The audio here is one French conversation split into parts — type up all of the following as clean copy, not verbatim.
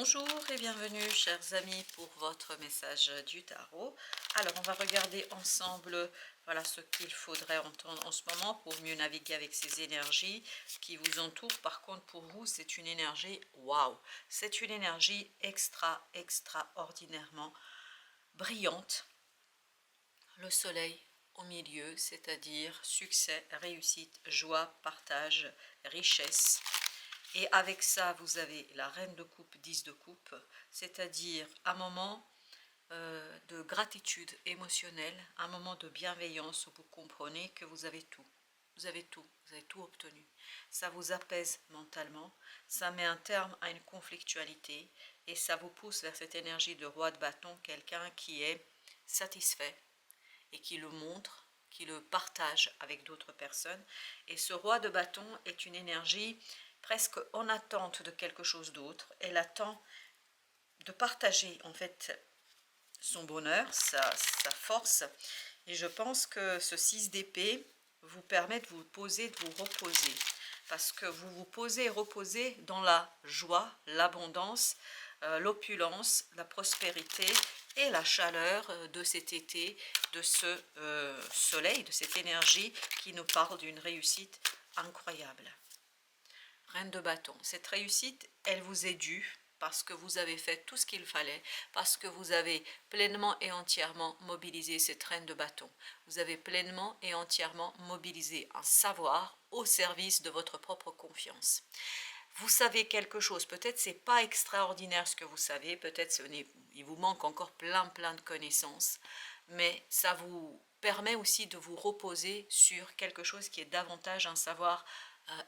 Bonjour et bienvenue chers amis pour votre message du tarot. Alors on va regarder ensemble voilà ce qu'il faudrait entendre en ce moment pour mieux naviguer avec ces énergies qui vous entourent. Par contre pour vous c'est une énergie waouh, c'est une énergie extraordinairement brillante. Le soleil au milieu, c'est-à-dire succès, réussite, joie, partage, richesse. Et avec ça, vous avez la reine de coupe, 10 de coupe, c'est-à-dire un moment de gratitude émotionnelle, un moment de bienveillance où vous comprenez que vous avez tout. Vous avez tout, vous avez tout obtenu. Ça vous apaise mentalement, ça met un terme à une conflictualité et ça vous pousse vers cette énergie de roi de bâton, quelqu'un qui est satisfait et qui le montre, qui le partage avec d'autres personnes. Et ce roi de bâton est une énergie presque en attente de quelque chose d'autre. Elle attend de partager en fait son bonheur, sa force. Et je pense que ce 6 d'épée vous permet de vous poser, de vous reposer. Parce que vous vous posez et reposez dans la joie, l'abondance, l'opulence, la prospérité et la chaleur de cet été, de ce soleil, de cette énergie qui nous parle d'une réussite incroyable. Reine de bâton, cette réussite, elle vous est due parce que vous avez fait tout ce qu'il fallait, parce que vous avez pleinement et entièrement mobilisé cette reine de bâton. Vous avez pleinement et entièrement mobilisé un savoir au service de votre propre confiance. Vous savez quelque chose, peut-être c'est pas extraordinaire ce que vous savez, peut-être il vous manque encore plein de connaissances, mais ça vous permet aussi de vous reposer sur quelque chose qui est davantage un savoir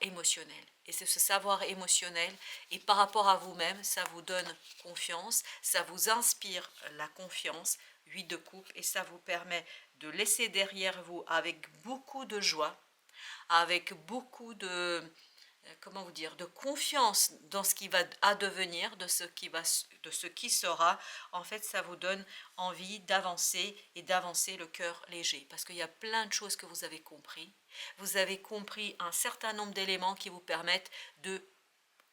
émotionnel. Et c'est ce savoir émotionnel, et par rapport à vous-même, ça vous donne confiance, ça vous inspire la confiance, 8 de coupe, et ça vous permet de laisser derrière vous avec beaucoup de joie, avec beaucoup de, comment vous dire, de confiance dans ce qui va advenir, de ce qui sera. En fait, ça vous donne envie d'avancer et d'avancer le cœur léger. Parce qu'il y a plein de choses que vous avez compris. Vous avez compris un certain nombre d'éléments qui vous permettent de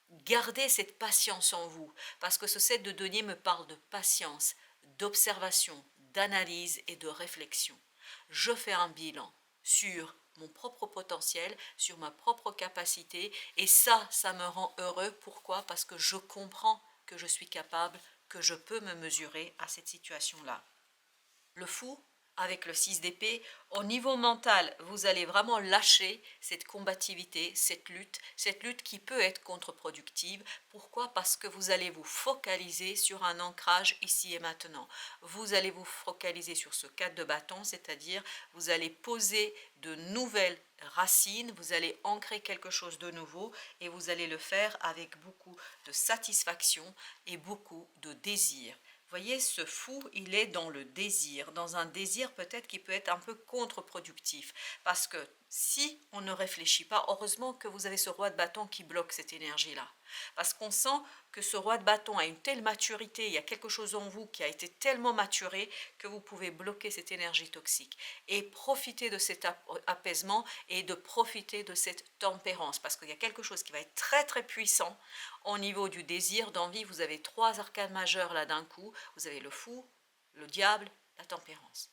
garder cette patience en vous. Parce que ce 7 de denier me parle de patience, d'observation, d'analyse et de réflexion. Je fais un bilan sur mon propre potentiel, sur ma propre capacité, et ça me rend heureux. Pourquoi? Parce que je comprends que je suis capable, que je peux me mesurer à cette situation-là. Le fou, avec le 6 d'épée, au niveau mental, vous allez vraiment lâcher cette combativité, cette lutte qui peut être contre-productive. Pourquoi? Parce que vous allez vous focaliser sur un ancrage ici et maintenant. Vous allez vous focaliser sur ce 4 de bâton, c'est-à-dire vous allez poser de nouvelles racines, vous allez ancrer quelque chose de nouveau et vous allez le faire avec beaucoup de satisfaction et beaucoup de désir. Voyez, ce fou, il est dans le désir, dans un désir peut-être qui peut être un peu contre-productif. Parce que si on ne réfléchit pas, heureusement que vous avez ce roi de bâton qui bloque cette énergie-là. Parce qu'on sent que ce roi de bâton a une telle maturité, il y a quelque chose en vous qui a été tellement maturé que vous pouvez bloquer cette énergie toxique. Et profiter de cet apaisement et de profiter de cette tempérance. Parce qu'il y a quelque chose qui va être très puissant au niveau du désir, d'envie. Vous avez 3 arcanes majeurs là d'un coup. Vous avez le fou, le diable, la tempérance.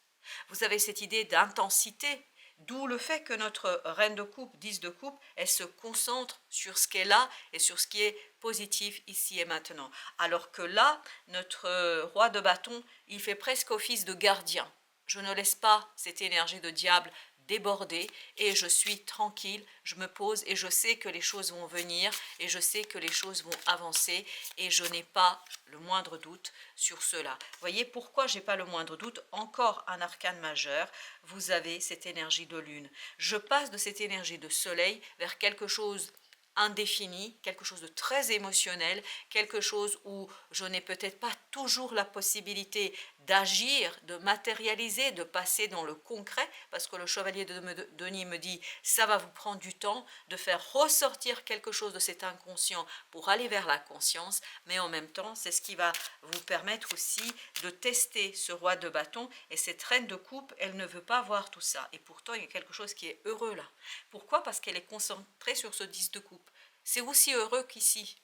Vous avez cette idée d'intensité, d'où le fait que notre reine de coupe, 10 de coupe, elle se concentre sur ce qu'elle a et sur ce qui est positif ici et maintenant. Alors que là, notre roi de bâton, il fait presque office de gardien. Je ne laisse pas cette énergie de diable déborder et je suis tranquille, je me pose et je sais que les choses vont venir et je sais que les choses vont avancer et je n'ai pas le moindre doute sur cela. Voyez pourquoi j'ai pas le moindre doute? Encore un arcane majeur, vous avez cette énergie de lune. Je passe de cette énergie de soleil vers quelque chose indéfini, quelque chose de très émotionnel, quelque chose où je n'ai peut-être pas toujours la possibilité d'agir, de matérialiser, de passer dans le concret, parce que le chevalier de Denis me dit, ça va vous prendre du temps de faire ressortir quelque chose de cet inconscient pour aller vers la conscience, mais en même temps, c'est ce qui va vous permettre aussi de tester ce roi de bâton, et cette reine de coupe, elle ne veut pas voir tout ça, et pourtant, il y a quelque chose qui est heureux là. Pourquoi? Parce qu'elle est concentrée sur ce 10 de coupe. C'est aussi heureux qu'ici.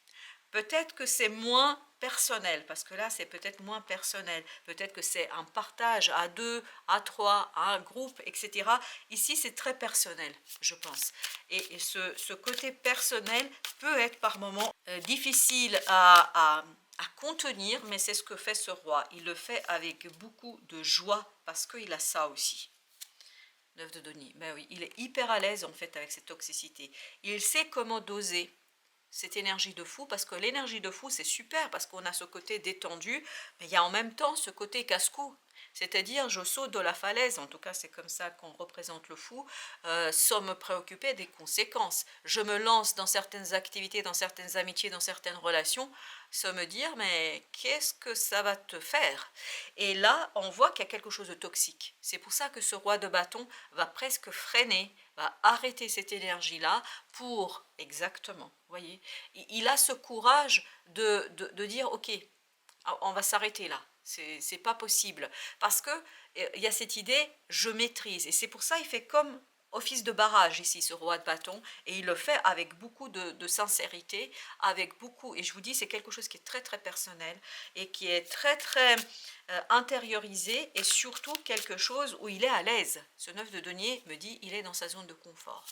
Peut-être que c'est moins personnel, parce que là, c'est peut-être moins personnel. Peut-être que c'est un partage à deux, à trois, à un groupe, etc. Ici, c'est très personnel, je pense. Et ce côté personnel peut être par moments difficile à contenir, mais c'est ce que fait ce roi. Il le fait avec beaucoup de joie, parce qu'il a ça aussi. 9 de denier, ben oui, il est hyper à l'aise en fait avec cette toxicité. Il sait comment doser cette énergie de fou, parce que l'énergie de fou c'est super, parce qu'on a ce côté détendu, mais il y a en même temps ce côté casse-cou. C'est-à-dire, je saute de la falaise, en tout cas c'est comme ça qu'on représente le fou, sans me préoccuper des conséquences. Je me lance dans certaines activités, dans certaines amitiés, dans certaines relations, sans me dire, mais qu'est-ce que ça va te faire? Et là, on voit qu'il y a quelque chose de toxique. C'est pour ça que ce roi de bâton va presque freiner, va arrêter cette énergie-là pour, exactement, vous voyez, il a ce courage de dire, ok, on va s'arrêter là, c'est pas possible, parce que il y a cette idée, je maîtrise, et c'est pour ça il fait comme office de barrage ici, ce roi de bâton, et il le fait avec beaucoup de sincérité, avec beaucoup, et je vous dis, c'est quelque chose qui est très très personnel, et qui est très très intériorisé, et surtout quelque chose où il est à l'aise. Ce 9 de denier me dit, il est dans sa zone de confort.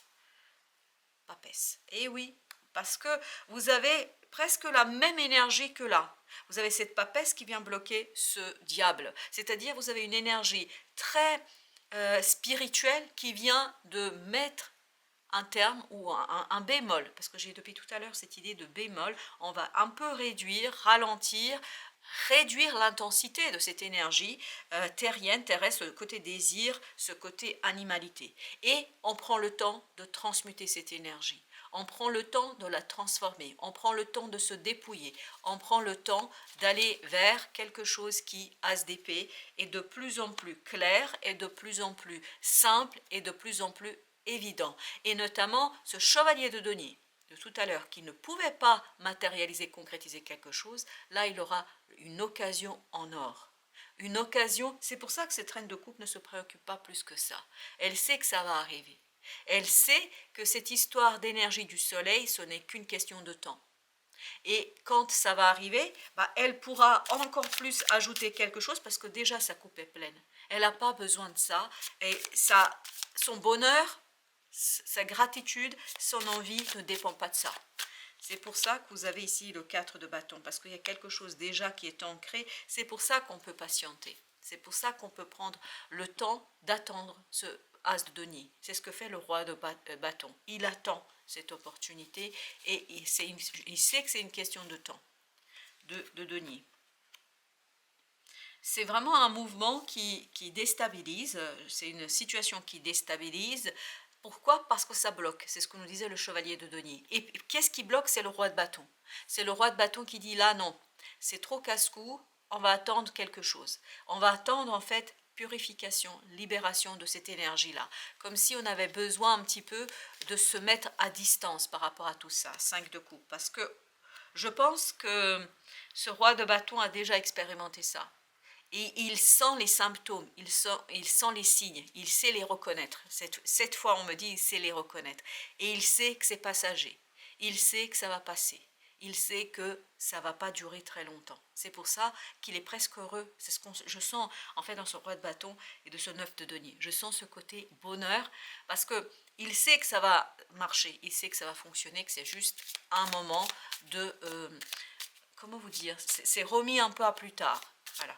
Papesse. Et oui, parce que vous avez presque la même énergie que là. Vous avez cette papesse qui vient bloquer ce diable. C'est-à-dire, vous avez une énergie très spirituelle qui vient de mettre un terme ou un bémol, parce que j'ai depuis tout à l'heure cette idée de bémol, on va un peu réduire, ralentir, réduire l'intensité de cette énergie terrienne, terrestre, ce côté désir, ce côté animalité. Et on prend le temps de transmuter cette énergie. On prend le temps de la transformer, on prend le temps de se dépouiller, on prend le temps d'aller vers quelque chose qui, as d'épée, est de plus en plus clair, et de plus en plus simple, et de plus en plus évident. Et notamment ce chevalier de denier de tout à l'heure qui ne pouvait pas matérialiser, concrétiser quelque chose, là il aura une occasion en or. Une occasion, c'est pour ça que cette reine de coupe ne se préoccupe pas plus que ça. Elle sait que ça va arriver. Elle sait que cette histoire d'énergie du soleil, ce n'est qu'une question de temps. Et quand ça va arriver, elle pourra encore plus ajouter quelque chose, parce que déjà sa coupe est pleine. Elle n'a pas besoin de ça. Et son bonheur, sa gratitude, son envie ne dépend pas de ça. C'est pour ça que vous avez ici le 4 de bâton, parce qu'il y a quelque chose déjà qui est ancré. C'est pour ça qu'on peut patienter. C'est pour ça qu'on peut prendre le temps d'attendre ce as de denier. C'est ce que fait le roi de bâton. Il attend cette opportunité, et il sait que c'est une question de temps, de denier. C'est vraiment un mouvement qui déstabilise, c'est une situation qui déstabilise. Pourquoi? Parce que ça bloque, c'est ce que nous disait le chevalier de denier. Et qu'est-ce qui bloque? C'est le roi de bâton. C'est le roi de bâton qui dit là non, c'est trop casse-cou, on va attendre quelque chose. On va attendre en fait purification, libération de cette énergie-là. Comme si on avait besoin un petit peu de se mettre à distance par rapport à tout ça, 5 de coupe. Parce que je pense que ce roi de bâton a déjà expérimenté ça. Et il sent les symptômes, il sent les signes, il sait les reconnaître. Cette fois, on me dit, il sait les reconnaître. Et il sait que c'est passager. Il sait que ça va passer. Il sait que ça ne va pas durer très longtemps. C'est pour ça qu'il est presque heureux. C'est ce que je sens en fait dans ce roi de bâton et de ce 9 de denier. Je sens ce côté bonheur, parce qu'il sait que ça va marcher, il sait que ça va fonctionner, que c'est juste un moment de... comment vous dire? C'est remis un peu à plus tard. Voilà.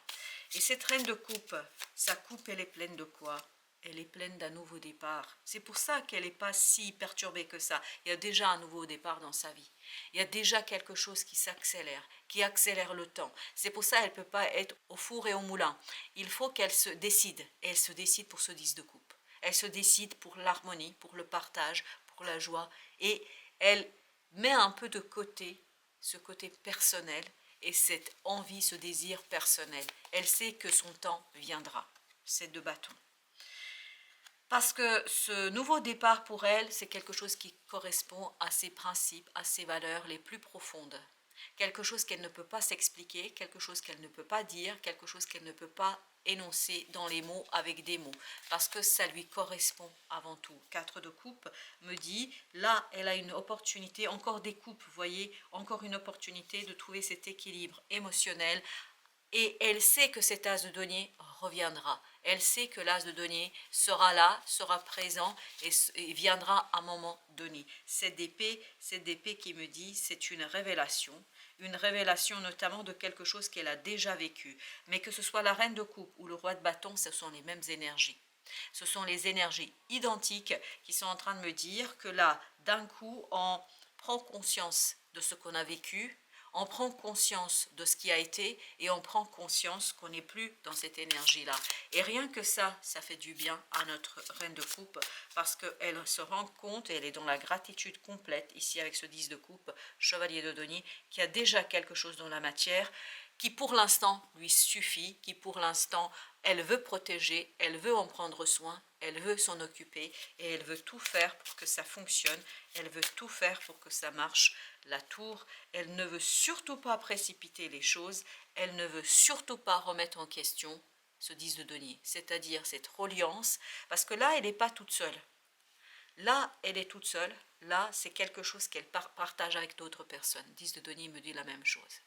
Et cette reine de coupe, sa coupe, elle est pleine de quoi? Elle est pleine d'un nouveau départ. C'est pour ça qu'elle n'est pas si perturbée que ça. Il y a déjà un nouveau départ dans sa vie. Il y a déjà quelque chose qui s'accélère, qui accélère le temps. C'est pour ça qu'elle ne peut pas être au four et au moulin. Il faut qu'elle se décide. Et elle se décide pour ce 10 de coupe. Elle se décide pour l'harmonie, pour le partage, pour la joie. Et elle met un peu de côté ce côté personnel, et cette envie, ce désir personnel. Elle sait que son temps viendra, ces 2 bâtons. Parce que ce nouveau départ pour elle, c'est quelque chose qui correspond à ses principes, à ses valeurs les plus profondes. quelque chose qu'elle ne peut pas s'expliquer, quelque chose qu'elle ne peut pas dire, quelque chose qu'elle ne peut pas énoncer dans les mots avec des mots, parce que ça lui correspond avant tout. 4 de coupe me dit, là, elle a une opportunité, encore des coupes, vous voyez, encore une opportunité de trouver cet équilibre émotionnel, et elle sait que cet as de denier reviendra. Elle sait que l'as de denier sera là, sera présent et viendra à un moment donné. Cette d'épée qui me dit, c'est une révélation notamment de quelque chose qu'elle a déjà vécu. Mais que ce soit la reine de coupe ou le roi de bâton, ce sont les mêmes énergies. Ce sont les énergies identiques qui sont en train de me dire que là, d'un coup, on prend conscience de ce qu'on a vécu, on prend conscience de ce qui a été et on prend conscience qu'on n'est plus dans cette énergie-là. Et rien que ça fait du bien à notre reine de coupe parce qu'elle se rend compte, et elle est dans la gratitude complète, ici avec ce 10 de coupe, chevalier de denier, qui a déjà quelque chose dans la matière qui pour l'instant lui suffit, qui pour l'instant elle veut protéger, elle veut en prendre soin, elle veut s'en occuper et elle veut tout faire pour que ça fonctionne, elle veut tout faire pour que ça marche. La tour, elle ne veut surtout pas précipiter les choses, elle ne veut surtout pas remettre en question ce 10 de denier, c'est-à-dire cette reliance, parce que là, elle n'est pas toute seule. Là, elle est toute seule, là, c'est quelque chose qu'elle partage avec d'autres personnes. 10 de denier me dit la même chose.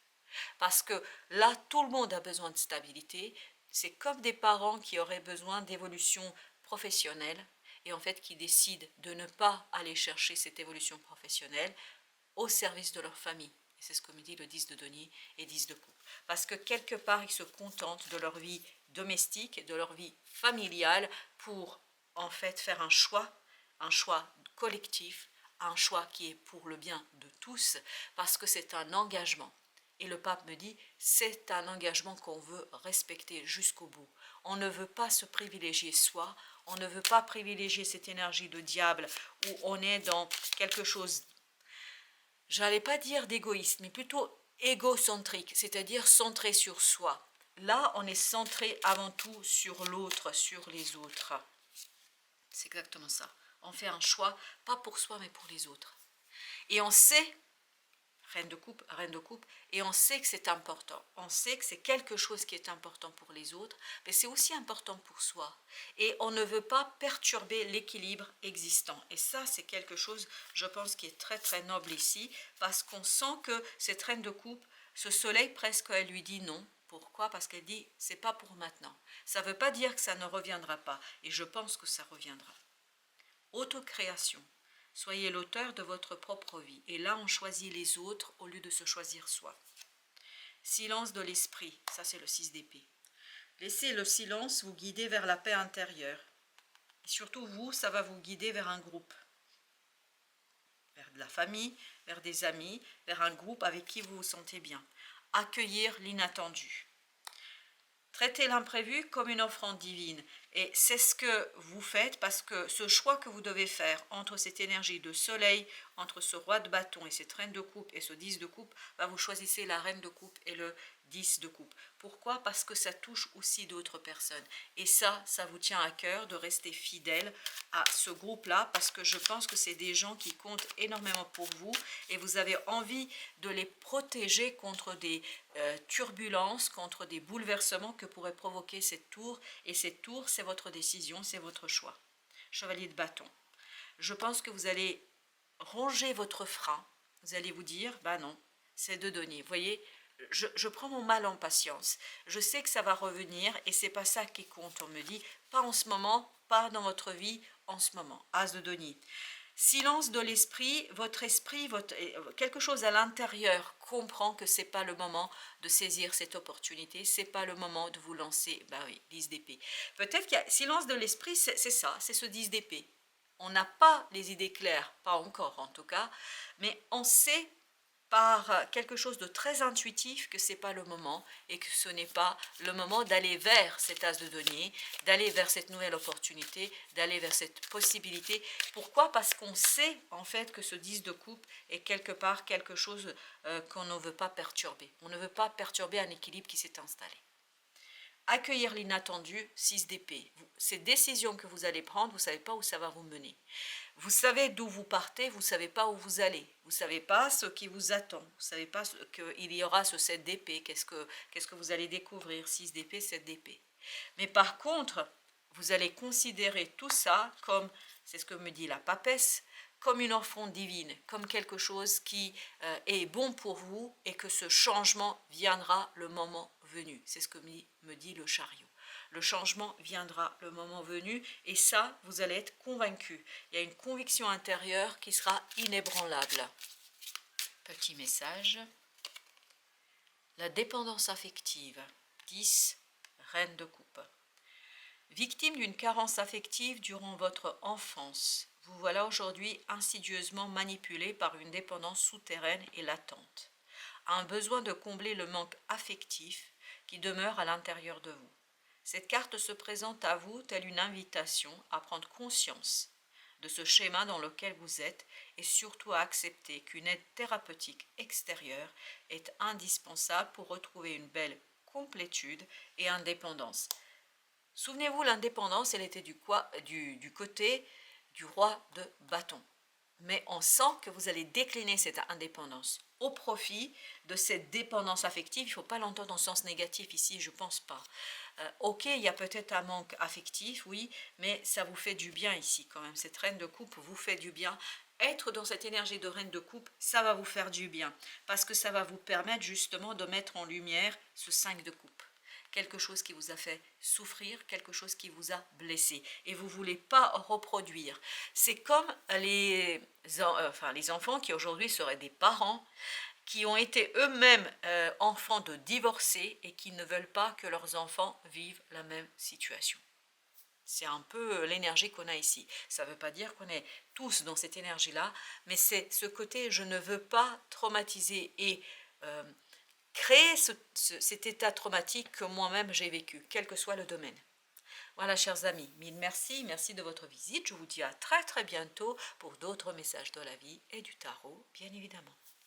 Parce que là, tout le monde a besoin de stabilité. C'est comme des parents qui auraient besoin d'évolution professionnelle et en fait qui décident de ne pas aller chercher cette évolution professionnelle au service de leur famille. Et c'est ce que me dit le 10 de denier et 10 de coupe. Parce que quelque part, ils se contentent de leur vie domestique, de leur vie familiale pour en fait faire un choix collectif, un choix qui est pour le bien de tous, parce que c'est un engagement. Et le pape me dit, c'est un engagement qu'on veut respecter jusqu'au bout. On ne veut pas se privilégier soi, on ne veut pas privilégier cette énergie de diable où on est dans quelque chose, j'allais pas dire d'égoïste, mais plutôt égocentrique, c'est-à-dire centré sur soi. Là, on est centré avant tout sur l'autre, sur les autres. C'est exactement ça. On fait un choix, pas pour soi, mais pour les autres. Et on sait, reine de coupe, et on sait que c'est important. On sait que c'est quelque chose qui est important pour les autres, mais c'est aussi important pour soi. Et on ne veut pas perturber l'équilibre existant. Et ça, c'est quelque chose, je pense, qui est très très noble ici, parce qu'on sent que cette reine de coupe, ce soleil presque, elle lui dit non. Pourquoi? Parce qu'elle dit, c'est pas pour maintenant. Ça ne veut pas dire que ça ne reviendra pas. Et je pense que ça reviendra. Autocréation. Soyez l'auteur de votre propre vie. Et là, on choisit les autres au lieu de se choisir soi. Silence de l'esprit. Ça, c'est le 6 d'épée. Laissez le silence vous guider vers la paix intérieure. Et surtout, vous, ça va vous guider vers un groupe. Vers de la famille, vers des amis, vers un groupe avec qui vous vous sentez bien. Accueillir l'inattendu. Traitez l'imprévu comme une offrande divine. Et c'est ce que vous faites parce que ce choix que vous devez faire entre cette énergie de soleil, entre ce roi de bâton et cette reine de coupe et ce 10 de coupe, vous choisissez la reine de coupe et le 10 de coupe. Pourquoi? Parce que ça touche aussi d'autres personnes. Et ça vous tient à cœur de rester fidèle à ce groupe-là parce que je pense que c'est des gens qui comptent énormément pour vous et vous avez envie de les protéger contre des turbulences, contre des bouleversements que pourrait provoquer cette tour. Et cette tour, c'est votre décision, c'est votre choix. Chevalier de bâton. Je pense que vous allez ronger votre frein. Vous allez vous dire, bah non, c'est de donner. Vous voyez, je prends mon mal en patience. Je sais que ça va revenir et c'est pas ça qui compte. On me dit, pas en ce moment, pas dans votre vie en ce moment. As de denier. Silence de l'esprit, votre esprit, quelque chose à l'intérieur comprend que c'est pas le moment de saisir cette opportunité, c'est pas le moment de vous lancer, bah oui, 10 d'épée. Peut-être qu'il y a silence de l'esprit, c'est ça, c'est ce 10 d'épée. On n'a pas les idées claires, pas encore en tout cas, mais on sait par quelque chose de très intuitif que ce n'est pas le moment et que ce n'est pas le moment d'aller vers cet as de denier, d'aller vers cette nouvelle opportunité, d'aller vers cette possibilité. Pourquoi? Parce qu'on sait en fait que ce 10 de coupe est quelque part quelque chose qu'on ne veut pas perturber. On ne veut pas perturber un équilibre qui s'est installé. Accueillir l'inattendu, 6 d'épée. Ces décisions que vous allez prendre, vous ne savez pas où ça va vous mener. Vous savez d'où vous partez, vous ne savez pas où vous allez. Vous ne savez pas ce qui vous attend. Vous ne savez pas qu'il y aura ce 7 d'épée. Qu'est-ce que vous allez découvrir? 6 d'épée, 7 d'épée. Mais par contre, vous allez considérer tout ça comme, c'est ce que me dit la papesse, comme une offrande divine, comme quelque chose qui est bon pour vous et que ce changement viendra le moment venu. C'est ce que me dit le chariot. Le changement viendra le moment venu et ça, vous allez être convaincu. Il y a une conviction intérieure qui sera inébranlable. Petit message. La dépendance affective. 10, reine de coupe. Victime d'une carence affective durant votre enfance, vous voilà aujourd'hui insidieusement manipulé par une dépendance souterraine et latente, un besoin de combler le manque affectif qui demeure à l'intérieur de vous. Cette carte se présente à vous telle une invitation à prendre conscience de ce schéma dans lequel vous êtes et surtout à accepter qu'une aide thérapeutique extérieure est indispensable pour retrouver une belle complétude et indépendance. Souvenez-vous, l'indépendance, elle était du côté du roi de bâton. Mais on sent que vous allez décliner cette indépendance au profit de cette dépendance affective. Il ne faut pas l'entendre dans le sens négatif ici, je ne pense pas. Ok, il y a peut-être un manque affectif, oui, mais ça vous fait du bien ici quand même. Cette reine de coupe vous fait du bien. Être dans cette énergie de reine de coupe, ça va vous faire du bien. Parce que ça va vous permettre justement de mettre en lumière ce 5 de coupe. Quelque chose qui vous a fait souffrir, quelque chose qui vous a blessé. Et vous ne voulez pas reproduire. C'est comme les enfants qui aujourd'hui seraient des parents, qui ont été eux-mêmes enfants de divorcés et qui ne veulent pas que leurs enfants vivent la même situation. C'est un peu l'énergie qu'on a ici. Ça ne veut pas dire qu'on est tous dans cette énergie-là, mais c'est ce côté « je ne veux pas traumatiser » et créer cet état traumatique que moi-même j'ai vécu, quel que soit le domaine. Voilà, chers amis, mille merci, merci de votre visite. Je vous dis à très très bientôt pour d'autres messages de la vie et du tarot, bien évidemment.